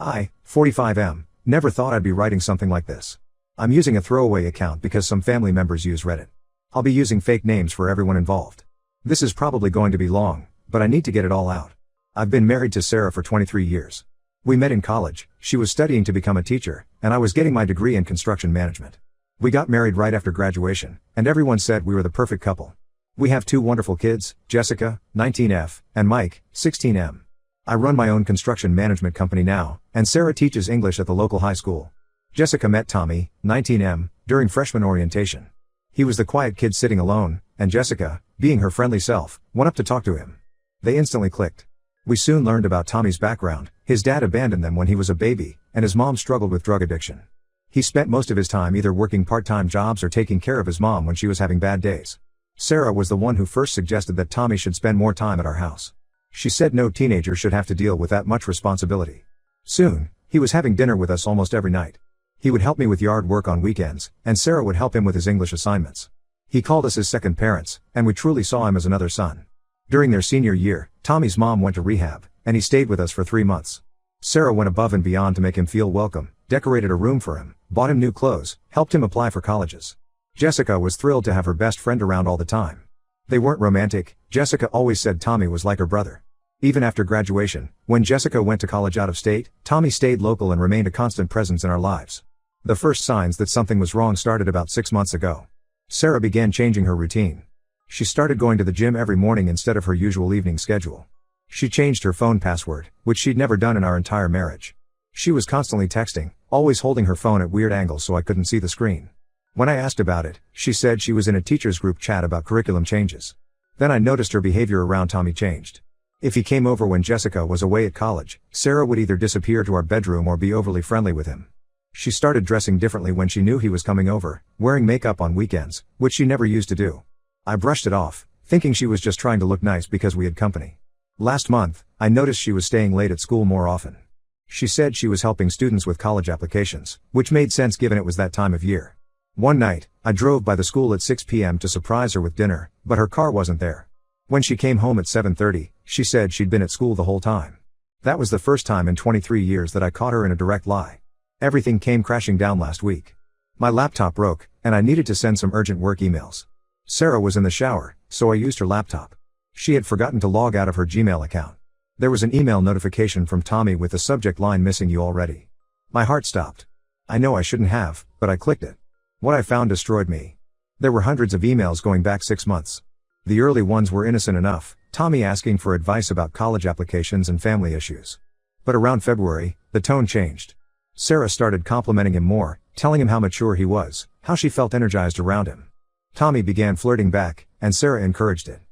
I, 45M, never thought I'd be writing something like this. I'm using a throwaway account because some family members use Reddit. I'll be using fake names for everyone involved. This is probably going to be long, but I need to get it all out. I've been married to Sarah for 23 years. We met in college, she was studying to become a teacher, and I was getting my degree in construction management. We got married right after graduation, and everyone said we were the perfect couple. We have two wonderful kids, Jessica, 19F, and Mike, 16M. I run my own construction management company now, and Sarah teaches English at the local high school. Jessica met Tommy, 19M, during freshman orientation. He was the quiet kid sitting alone, and Jessica, being her friendly self, went up to talk to him. They instantly clicked. We soon learned about Tommy's background. His dad abandoned them when he was a baby, and his mom struggled with drug addiction. He spent most of his time either working part-time jobs or taking care of his mom when she was having bad days. Sarah was the one who first suggested that Tommy should spend more time at our house. She said no teenager should have to deal with that much responsibility. Soon, he was having dinner with us almost every night. He would help me with yard work on weekends, and Sarah would help him with his English assignments. He called us his second parents, and we truly saw him as another son. During their senior year, Tommy's mom went to rehab, and he stayed with us for 3 months. Sarah went above and beyond to make him feel welcome, decorated a room for him, bought him new clothes, helped him apply for colleges. Jessica was thrilled to have her best friend around all the time. They weren't romantic. Jessica always said Tommy was like her brother. Even after graduation, when Jessica went to college out of state, Tommy stayed local and remained a constant presence in our lives. The first signs that something was wrong started about 6 months ago. Sarah began changing her routine. She started going to the gym every morning instead of her usual evening schedule. She changed her phone password, which she'd never done in our entire marriage. She was constantly texting, always holding her phone at weird angles so I couldn't see the screen. When I asked about it, she said she was in a teacher's group chat about curriculum changes. Then I noticed her behavior around Tommy changed. If he came over when Jessica was away at college, Sarah would either disappear to our bedroom or be overly friendly with him. She started dressing differently when she knew he was coming over, wearing makeup on weekends, which she never used to do. I brushed it off, thinking she was just trying to look nice because we had company. Last month, I noticed she was staying late at school more often. She said she was helping students with college applications, which made sense given it was that time of year. One night, I drove by the school at 6 p.m. to surprise her with dinner, but her car wasn't there. When she came home at 7:30, she said she'd been at school the whole time. That was the first time in 23 years that I caught her in a direct lie. Everything came crashing down last week. My laptop broke, and I needed to send some urgent work emails. Sarah was in the shower, so I used her laptop. She had forgotten to log out of her Gmail account. There was an email notification from Tommy with the subject line "Missing you already." My heart stopped. I know I shouldn't have, but I clicked it. What I found destroyed me. There were hundreds of emails going back 6 months. The early ones were innocent enough, Tommy asking for advice about college applications and family issues. But around February, the tone changed. Sarah started complimenting him more, telling him how mature he was, how she felt energized around him. Tommy began flirting back, and Sarah encouraged it.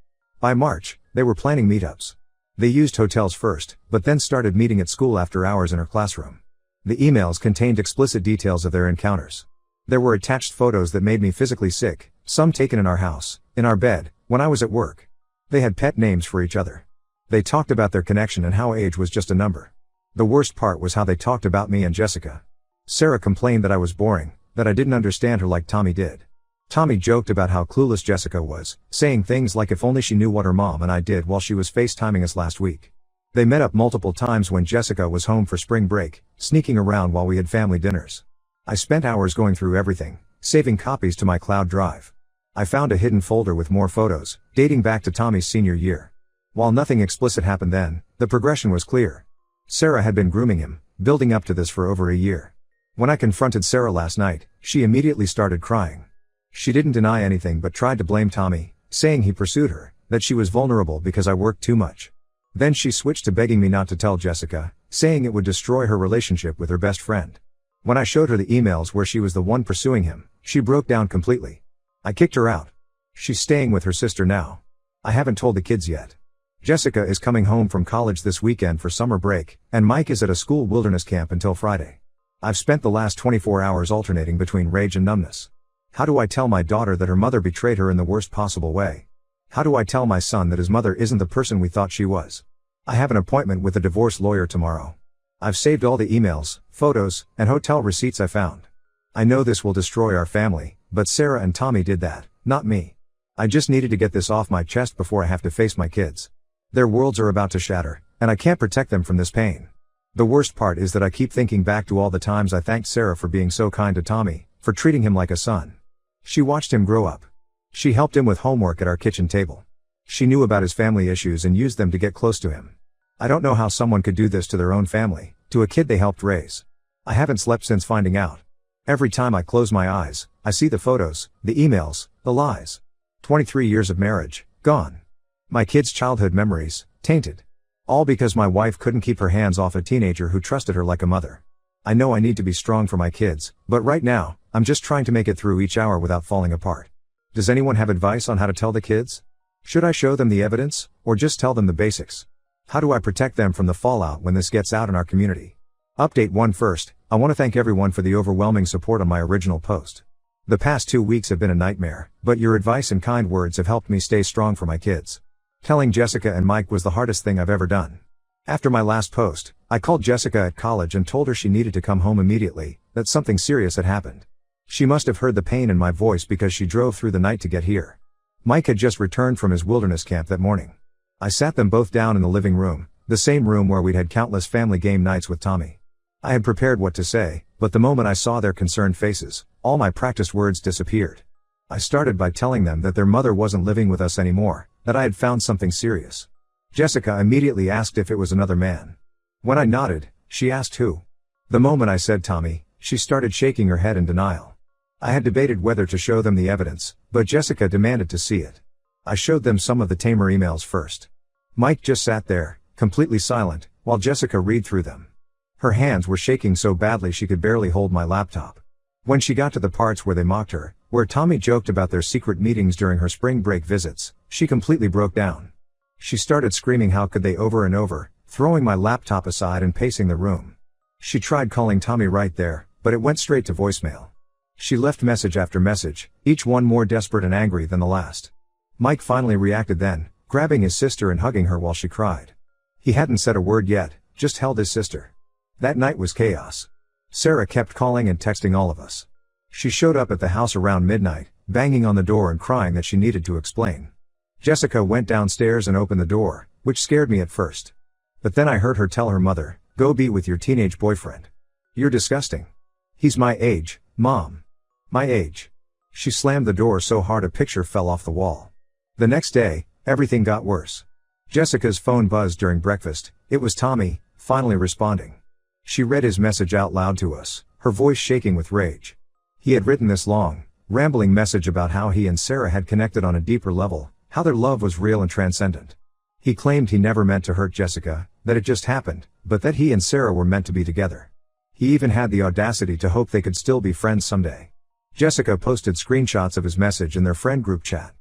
By March, they were planning meetups. They used hotels first, but then started meeting at school after hours in her classroom. The emails contained explicit details of their encounters. There were attached photos that made me physically sick, some taken in our house, in our bed, when I was at work. They had pet names for each other. They talked about their connection and how age was just a number. The worst part was how they talked about me and Jessica. Sarah complained that I was boring, that I didn't understand her like Tommy did. Tommy joked about how clueless Jessica was, saying things like if only she knew what her mom and I did while she was FaceTiming us last week. They met up multiple times when Jessica was home for spring break, sneaking around while we had family dinners. I spent hours going through everything, saving copies to my cloud drive. I found a hidden folder with more photos, dating back to Tommy's senior year. While nothing explicit happened then, the progression was clear. Sarah had been grooming him, building up to this for over a year. When I confronted Sarah last night, she immediately started crying. She didn't deny anything but tried to blame Tommy, saying he pursued her, that she was vulnerable because I worked too much. Then she switched to begging me not to tell Jessica, saying it would destroy her relationship with her best friend. When I showed her the emails where she was the one pursuing him, she broke down completely. I kicked her out. She's staying with her sister now. I haven't told the kids yet. Jessica is coming home from college this weekend for summer break, and Mike is at a school wilderness camp until Friday. I've spent the last 24 hours alternating between rage and numbness. How do I tell my daughter that her mother betrayed her in the worst possible way? How do I tell my son that his mother isn't the person we thought she was? I have an appointment with a divorce lawyer tomorrow. I've saved all the emails, photos, and hotel receipts I found. I know this will destroy our family, but Sarah and Tommy did that, not me. I just needed to get this off my chest before I have to face my kids. Their worlds are about to shatter, and I can't protect them from this pain. The worst part is that I keep thinking back to all the times I thanked Sarah for being so kind to Tommy, for treating him like a son. She watched him grow up. She helped him with homework at our kitchen table. She knew about his family issues and used them to get close to him. I don't know how someone could do this to their own family, to a kid they helped raise. I haven't slept since finding out. Every time I close my eyes, I see the photos, the emails, the lies. 23 years of marriage, gone. My kids' childhood memories, tainted. All because my wife couldn't keep her hands off a teenager who trusted her like a mother. I know I need to be strong for my kids, but right now, I'm just trying to make it through each hour without falling apart. Does anyone have advice on how to tell the kids? Should I show them the evidence, or just tell them the basics? How do I protect them from the fallout when this gets out in our community? Update 1 first, I want to thank everyone for the overwhelming support on my original post. The past 2 weeks have been a nightmare, but your advice and kind words have helped me stay strong for my kids. Telling Jessica and Mike was the hardest thing I've ever done. After my last post, I called Jessica at college and told her she needed to come home immediately, that something serious had happened. She must have heard the pain in my voice because she drove through the night to get here. Mike had just returned from his wilderness camp that morning. I sat them both down in the living room, the same room where we'd had countless family game nights with Tommy. I had prepared what to say, but the moment I saw their concerned faces, all my practiced words disappeared. I started by telling them that their mother wasn't living with us anymore, that I had found something serious. Jessica immediately asked if it was another man. When I nodded, she asked who. The moment I said Tommy, she started shaking her head in denial. I had debated whether to show them the evidence, but Jessica demanded to see it. I showed them some of the tamer emails first. Mike just sat there, completely silent, while Jessica read through them. Her hands were shaking so badly she could barely hold my laptop. When she got to the parts where they mocked her, where Tommy joked about their secret meetings during her spring break visits, she completely broke down. She started screaming how could they over and over, throwing my laptop aside and pacing the room. She tried calling Tommy right there, but it went straight to voicemail. She left message after message, each one more desperate and angry than the last. Mike finally reacted then, grabbing his sister and hugging her while she cried. He hadn't said a word yet, just held his sister. That night was chaos. Sarah kept calling and texting all of us. She showed up at the house around midnight, banging on the door and crying that she needed to explain. Jessica went downstairs and opened the door, which scared me at first. But then I heard her tell her mother, "Go be with your teenage boyfriend. You're disgusting. He's my age, Mom. My age." She slammed the door so hard a picture fell off the wall. The next day, everything got worse. Jessica's phone buzzed during breakfast. It was Tommy, finally responding. She read his message out loud to us, her voice shaking with rage. He had written this long, rambling message about how he and Sarah had connected on a deeper level, how their love was real and transcendent. He claimed he never meant to hurt Jessica, that it just happened, but that he and Sarah were meant to be together. He even had the audacity to hope they could still be friends someday. Jessica posted screenshots of his message in their friend group chat.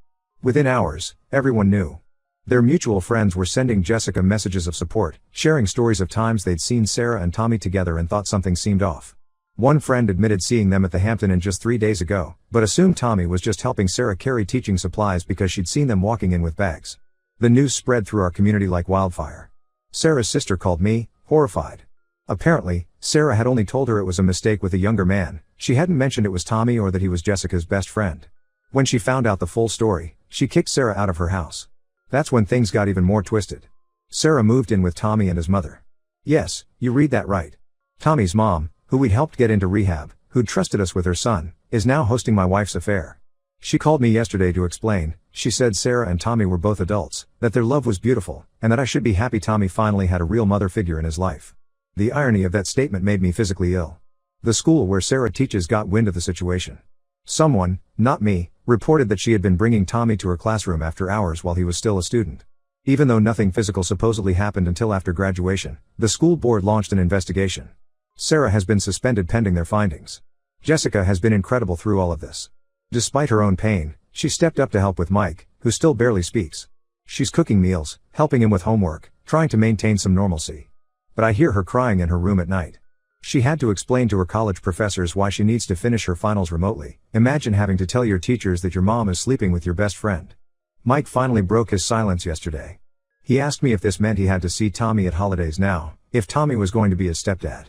Within hours, everyone knew. Their mutual friends were sending Jessica messages of support, sharing stories of times they'd seen Sarah and Tommy together and thought something seemed off. One friend admitted seeing them at the Hampton Inn just 3 days ago, but assumed Tommy was just helping Sarah carry teaching supplies because she'd seen them walking in with bags. The news spread through our community like wildfire. Sarah's sister called me, horrified. Apparently, Sarah had only told her it was a mistake with a younger man. She hadn't mentioned it was Tommy or that he was Jessica's best friend. When she found out the full story, she kicked Sarah out of her house. That's when things got even more twisted. Sarah moved in with Tommy and his mother. Yes, you read that right. Tommy's mom, who we'd helped get into rehab, who'd trusted us with her son, is now hosting my wife's affair. She called me yesterday to explain. She said Sarah and Tommy were both adults, that their love was beautiful, and that I should be happy Tommy finally had a real mother figure in his life. The irony of that statement made me physically ill. The school where Sarah teaches got wind of the situation. Someone, not me, reported that she had been bringing Tommy to her classroom after hours while he was still a student. Even though nothing physical supposedly happened until after graduation, the school board launched an investigation. Sarah has been suspended pending their findings. Jessica has been incredible through all of this. Despite her own pain, she stepped up to help with Mike, who still barely speaks. She's cooking meals, helping him with homework, trying to maintain some normalcy. But I hear her crying in her room at night. She had to explain to her college professors why she needs to finish her finals remotely. Imagine having to tell your teachers that your mom is sleeping with your best friend. Mike finally broke his silence yesterday. He asked me if this meant he had to see Tommy at holidays now, if Tommy was going to be his stepdad.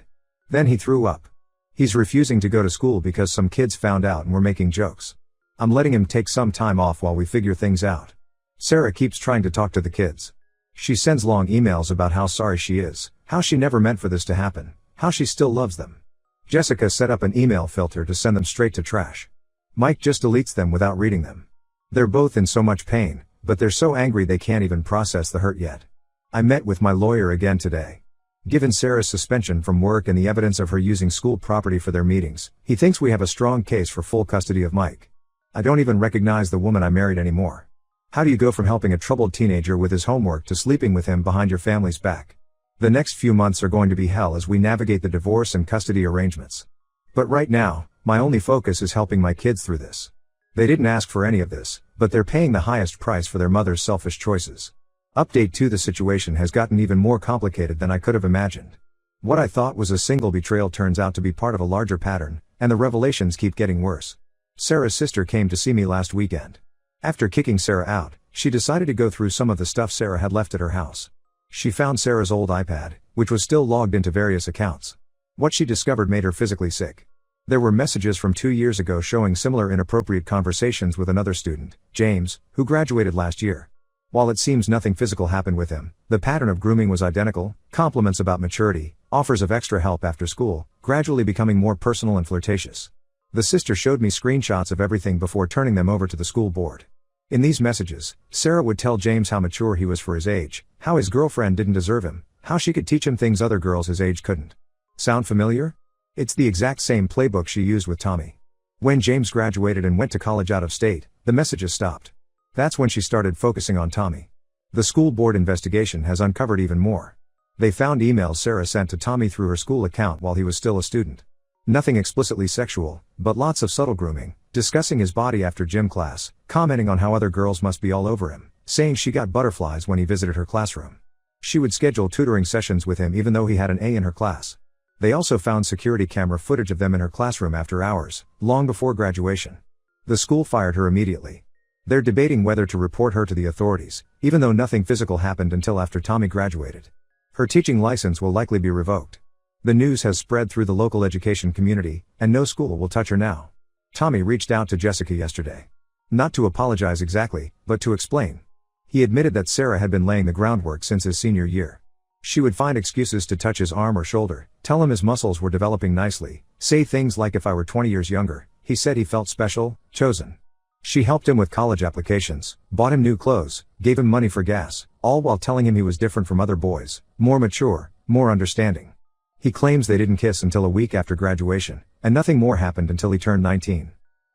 Then he threw up. He's refusing to go to school because some kids found out and were making jokes. I'm letting him take some time off while we figure things out. Sarah keeps trying to talk to the kids. She sends long emails about how sorry she is, How she never meant for this to happen. How she still loves them. Jessica set up an email filter to send them straight to trash. Mike just deletes them without reading them. They're both in so much pain, but they're so angry they can't even process the hurt yet. I met with my lawyer again today. Given Sarah's suspension from work and the evidence of her using school property for their meetings, he thinks we have a strong case for full custody of Mike. I don't even recognize the woman I married anymore. How do you go from helping a troubled teenager with his homework to sleeping with him behind your family's back? The next few months are going to be hell as we navigate the divorce and custody arrangements. But right now, my only focus is helping my kids through this. They didn't ask for any of this, but they're paying the highest price for their mother's selfish choices. Update 2: The situation has gotten even more complicated than I could have imagined. What I thought was a single betrayal turns out to be part of a larger pattern, and the revelations keep getting worse. Sarah's sister came to see me last weekend. After kicking Sarah out, she decided to go through some of the stuff Sarah had left at her house. She found Sarah's old iPad, which was still logged into various accounts. What she discovered made her physically sick. There were messages from 2 years ago showing similar inappropriate conversations with another student, James, who graduated last year. While it seems nothing physical happened with him, the pattern of grooming was identical: compliments about maturity, offers of extra help after school, gradually becoming more personal and flirtatious. The sister showed me screenshots of everything before turning them over to the school board. In these messages, Sarah would tell James how mature he was for his age, how his girlfriend didn't deserve him, how she could teach him things other girls his age couldn't. Sound familiar? It's the exact same playbook she used with Tommy. When James graduated and went to college out of state, the messages stopped. That's when she started focusing on Tommy. The school board investigation has uncovered even more. They found emails Sarah sent to Tommy through her school account while he was still a student. Nothing explicitly sexual, but lots of subtle grooming, discussing his body after gym class, commenting on how other girls must be all over him, saying she got butterflies when he visited her classroom. She would schedule tutoring sessions with him even though he had an A in her class. They also found security camera footage of them in her classroom after hours, long before graduation. The school fired her immediately. They're debating whether to report her to the authorities, even though nothing physical happened until after Tommy graduated. Her teaching license will likely be revoked. The news has spread through the local education community, and no school will touch her now. Tommy reached out to Jessica yesterday. Not to apologize exactly, but to explain. He admitted that Sarah had been laying the groundwork since his senior year. She would find excuses to touch his arm or shoulder, tell him his muscles were developing nicely, say things like if I were 20 years younger, he said he felt special, chosen. She helped him with college applications, bought him new clothes, gave him money for gas, all while telling him he was different from other boys, more mature, more understanding. He claims they didn't kiss until a week after graduation, and nothing more happened until he turned 19.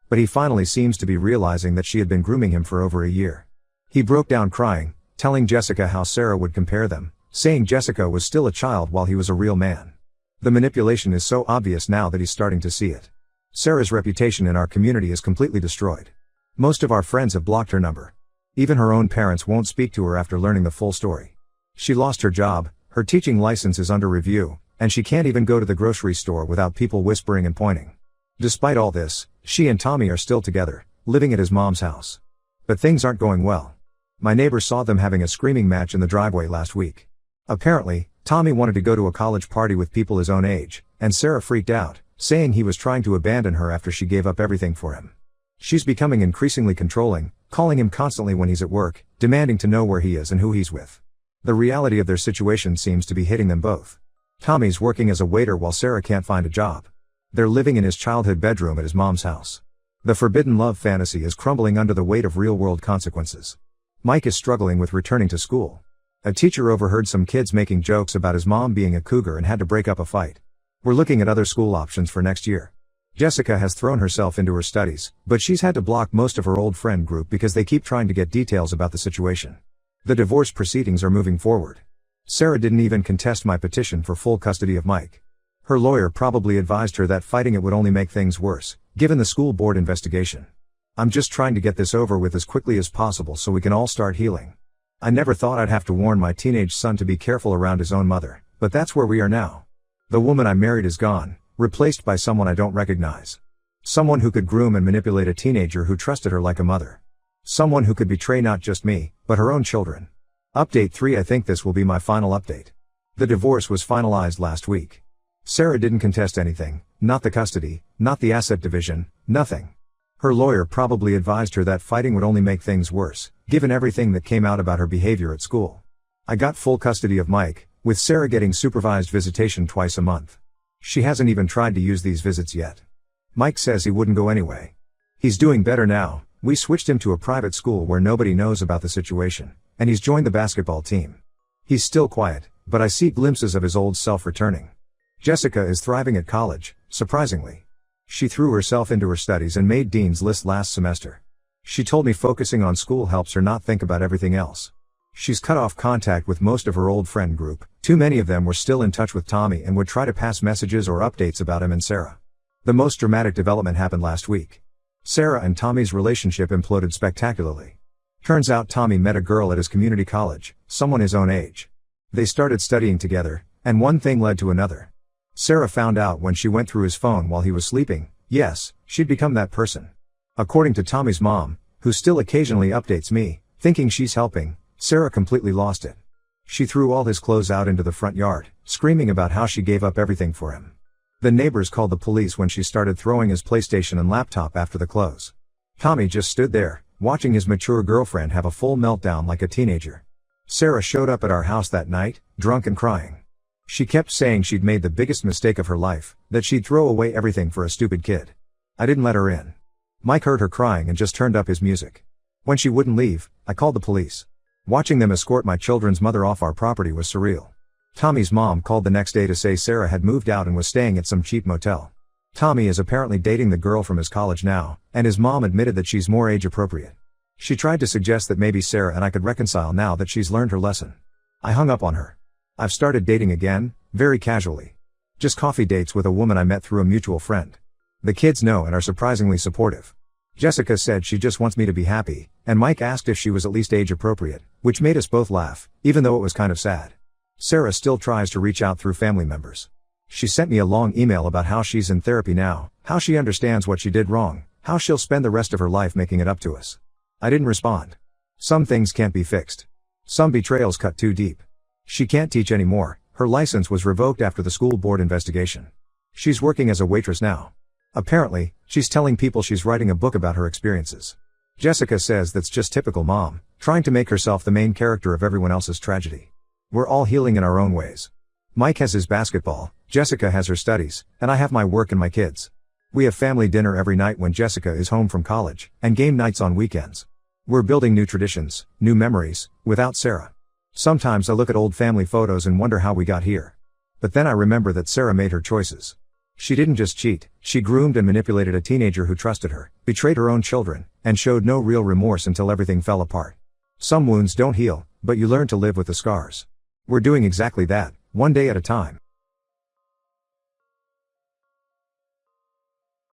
But he finally seems to be realizing that she had been grooming him for over a year. He broke down crying, telling Jessica how Sarah would compare them, saying Jessica was still a child while he was a real man. The manipulation is so obvious now that he's starting to see it. Sarah's reputation in our community is completely destroyed. Most of our friends have blocked her number. Even her own parents won't speak to her after learning the full story. She lost her job, her teaching license is under review, and she can't even go to the grocery store without people whispering and pointing. Despite all this, she and Tommy are still together, living at his mom's house. But things aren't going well. My neighbor saw them having a screaming match in the driveway last week. Apparently, Tommy wanted to go to a college party with people his own age, and Sarah freaked out, saying he was trying to abandon her after she gave up everything for him. She's becoming increasingly controlling, calling him constantly when he's at work, demanding to know where he is and who he's with. The reality of their situation seems to be hitting them both. Tommy's working as a waiter while Sarah can't find a job. They're living in his childhood bedroom at his mom's house. The forbidden love fantasy is crumbling under the weight of real-world consequences. Mike is struggling with returning to school. A teacher overheard some kids making jokes about his mom being a cougar and had to break up a fight. We're looking at other school options for next year. Jessica has thrown herself into her studies, but she's had to block most of her old friend group because they keep trying to get details about the situation. The divorce proceedings are moving forward. Sarah didn't even contest my petition for full custody of Mike. Her lawyer probably advised her that fighting it would only make things worse, given the school board investigation. I'm just trying to get this over with as quickly as possible so we can all start healing. I never thought I'd have to warn my teenage son to be careful around his own mother, but that's where we are now. The woman I married is gone, replaced by someone I don't recognize. Someone who could groom and manipulate a teenager who trusted her like a mother. Someone who could betray not just me, but her own children. Update 3: I think this will be my final update. The divorce was finalized last week. Sarah didn't contest anything, not the custody, not the asset division, nothing. Her lawyer probably advised her that fighting would only make things worse, given everything that came out about her behavior at school. I got full custody of Mike, with Sarah getting supervised visitation twice a month. She hasn't even tried to use these visits yet. Mike says he wouldn't go anyway. He's doing better now. We switched him to a private school where nobody knows about the situation, and he's joined the basketball team. He's still quiet, but I see glimpses of his old self returning. Jessica is thriving at college, surprisingly. She threw herself into her studies and made Dean's List last semester. She told me focusing on school helps her not think about everything else. She's cut off contact with most of her old friend group. Too many of them were still in touch with Tommy and would try to pass messages or updates about him and Sarah. The most dramatic development happened last week. Sarah and Tommy's relationship imploded spectacularly. Turns out Tommy met a girl at his community college, someone his own age. They started studying together, and one thing led to another. Sarah found out when she went through his phone while he was sleeping. Yes, she'd become that person. According to Tommy's mom, who still occasionally updates me, thinking she's helping, Sarah completely lost it. She threw all his clothes out into the front yard, screaming about how she gave up everything for him. The neighbors called the police when she started throwing his PlayStation and laptop after the clothes. Tommy just stood there, watching his mature girlfriend have a full meltdown like a teenager. Sarah showed up at our house that night, drunk and crying. She kept saying she'd made the biggest mistake of her life, that she'd throw away everything for a stupid kid. I didn't let her in. Mike heard her crying and just turned up his music. When she wouldn't leave, I called the police. Watching them escort my children's mother off our property was surreal. Tommy's mom called the next day to say Sarah had moved out and was staying at some cheap motel. Tommy is apparently dating the girl from his college now, and his mom admitted that she's more age appropriate. She tried to suggest that maybe Sarah and I could reconcile now that she's learned her lesson. I hung up on her. I've started dating again, very casually. Just coffee dates with a woman I met through a mutual friend. The kids know and are surprisingly supportive. Jessica said she just wants me to be happy, and Mike asked if she was at least age appropriate, which made us both laugh, even though it was kind of sad. Sarah still tries to reach out through family members. She sent me a long email about how she's in therapy now, how she understands what she did wrong, how she'll spend the rest of her life making it up to us. I didn't respond. Some things can't be fixed. Some betrayals cut too deep. She can't teach anymore. Her license was revoked after the school board investigation. She's working as a waitress now. Apparently, she's telling people she's writing a book about her experiences. Jessica says that's just typical mom, trying to make herself the main character of everyone else's tragedy. We're all healing in our own ways. Mike has his basketball, Jessica has her studies, and I have my work and my kids. We have family dinner every night when Jessica is home from college, and game nights on weekends. We're building new traditions, new memories, without Sarah. Sometimes I look at old family photos and wonder how we got here. But then I remember that Sarah made her choices. She didn't just cheat, she groomed and manipulated a teenager who trusted her, betrayed her own children, and showed no real remorse until everything fell apart. Some wounds don't heal, but you learn to live with the scars. We're doing exactly that, one day at a time.